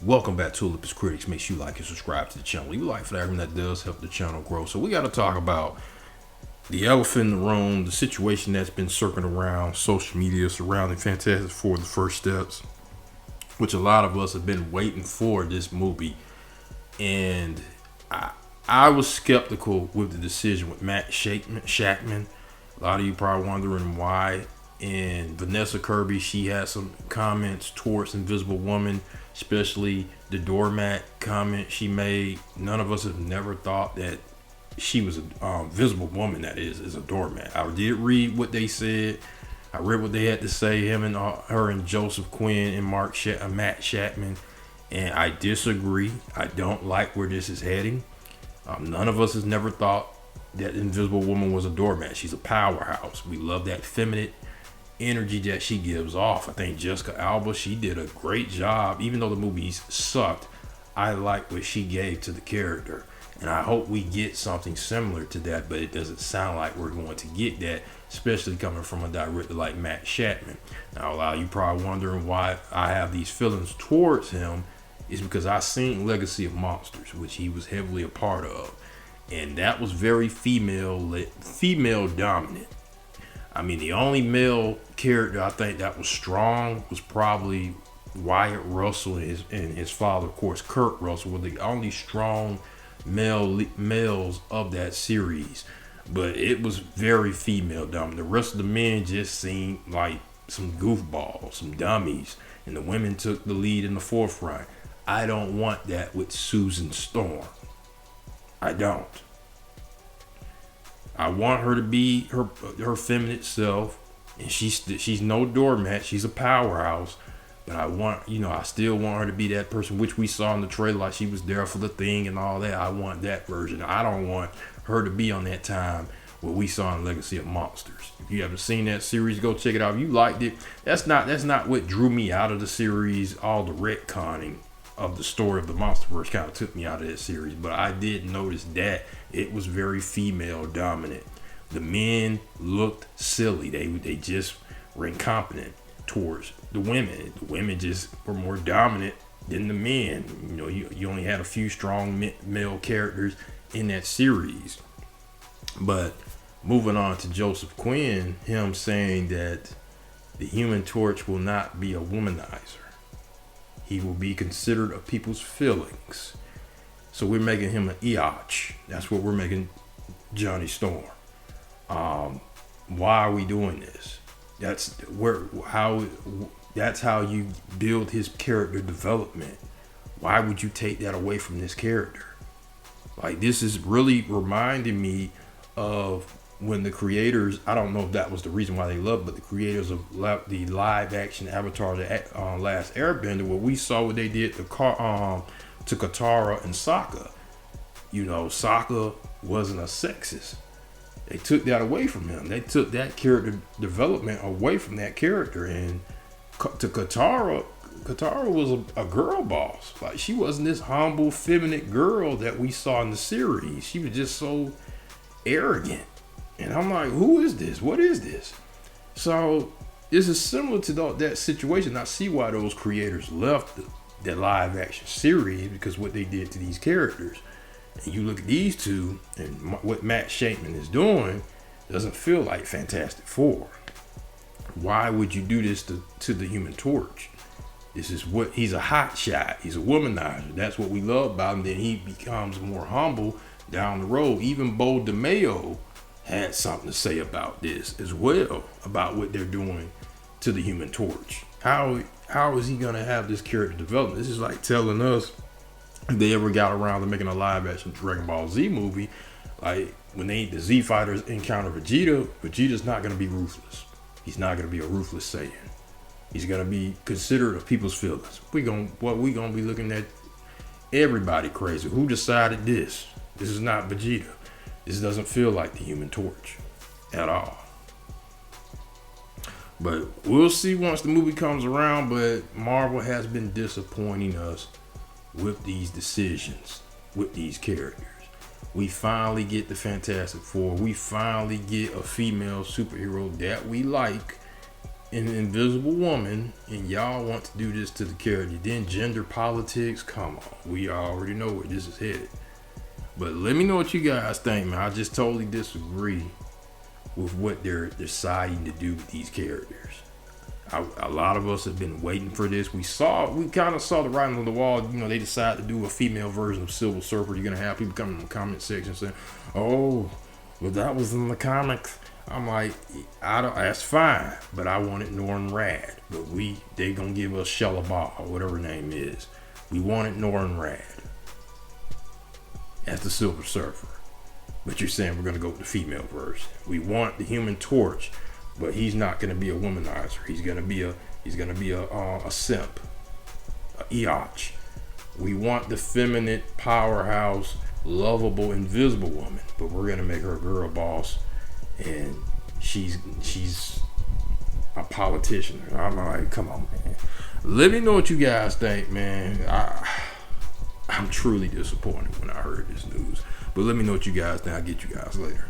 Welcome back to Olympus Critics. Make sure you like and subscribe to the channel. Leave a like for that, and that does help the channel grow. So we got to talk about the elephant in the room, the situation that's been circling around social media surrounding Fantastic Four: The First Steps, which a lot of us have been waiting for this movie. And I was skeptical with the decision with Matt Shackman. A lot of you probably wondering why. And Vanessa Kirby, she had some comments towards Invisible Woman, especially the doormat comment she made. None of us have never thought that she was a Invisible Woman, that is a doormat. I did read what they said. I read what they had to say, him and her and Joseph Quinn and Matt Shackman, and I disagree. I don't like where this is heading. None of us has never thought that Invisible Woman was a doormat. She's a powerhouse. We love that feminine energy that she gives off. I think Jessica Alba, she did a great job. Even though the movies sucked, I like what she gave to the character, and I hope we get something similar to that, but it doesn't sound like we're going to get that, especially coming from a director like Matt Shackman. Now, a lot of you probably wondering why I have these feelings towards him is because I seen Legacy of Monsters, which he was heavily a part of, and that was very female dominant. I mean, the only male character I think that was strong was probably Wyatt Russell and his father, of course, Kurt Russell, were the only strong males of that series. But it was very female dominant. The rest of the men just seemed like some goofballs, some dummies, and the women took the lead in the forefront. I don't want that with Susan Storm. I don't. I want her to be her feminine self, and she's no doormat. She's a powerhouse, but I still want her to be that person, which we saw in the trailer, like she was there for the thing and all that. I want that version. I don't want her to be on that time what we saw in Legacy of Monsters. If you haven't seen that series, go check it out. If you liked it, that's not what drew me out of the series. All the retconning of the story of the MonsterVerse kind of took me out of that series, but I did notice that it was very female dominant. The men looked silly. They just were incompetent towards the women. The women just were more dominant than the men. You only had a few strong male characters in that series. But moving on to Joseph Quinn, him saying that the Human Torch will not be a womanizer. He will be considered of people's feelings. So we're making him an Eoch. That's what we're making Johnny Storm. Why are we doing this? That's how you build his character development. Why would you take that away from this character? Like, this is really reminding me of when the creators, I don't know if that was the reason why they loved, but the creators of the live action Avatar, the Last Airbender, where we saw what they did to Katara and Sokka. Sokka wasn't a sexist. They took that away from him. They took that character development away from that character, and to Katara was a girl boss. Like, she wasn't this humble, feminine girl that we saw in the series. She was just so arrogant. And I'm like, who is this? What is this? So this is similar to that situation. I see why those creators left the live action series, because what they did to these characters. And you look at these two, and what Matt Shackman is doing doesn't feel like Fantastic Four. Why would you do this to the Human Torch? This is what he's a hot shot. He's a womanizer. That's what we love about him. Then he becomes more humble down the road. Even Bo DeMayo had something to say about this as well, about what they're doing to the Human Torch. How is he gonna have this character development? This is like telling us, if they ever got around to making a live action Dragon Ball Z movie, like when the Z fighters encounter Vegeta's not gonna be ruthless. He's not gonna be a ruthless Saiyan. He's gonna be considerate of people's feelings. We gonna be looking at everybody crazy. Who decided this? This is not Vegeta. This doesn't feel like the Human Torch at all. But we'll see once the movie comes around. But Marvel has been disappointing us with these decisions, with these characters. We finally get the Fantastic Four. We finally get a female superhero that we like. an invisible woman, and y'all want to do this to the character. Then gender politics, come on. We already know where this is headed. But let me know what you guys think, man. I just totally disagree with what they're deciding to do with these characters. A lot of us have been waiting for this. We kind of saw the writing on the wall. You know, they decided to do a female version of Silver Surfer. You're gonna have people coming in the comment section saying, "Oh, well, that was in the comics." I'm like, that's fine, but I wanted Norrin Rad. But they gonna give us Shellabah or whatever her name is. We wanted Norrin Rad as the Silver Surfer. But you're saying we're gonna go with the female version. We want the Human Torch, but he's not gonna be a womanizer. He's gonna be a simp, a eotch. We want the feminine, powerhouse, lovable, invisible woman, but we're gonna make her a girl boss, and she's a politician. I'm like, come on, man. Let me know what you guys think, man. I'm truly disappointed when I heard this news. But let me know what you guys think. I'll get you guys later.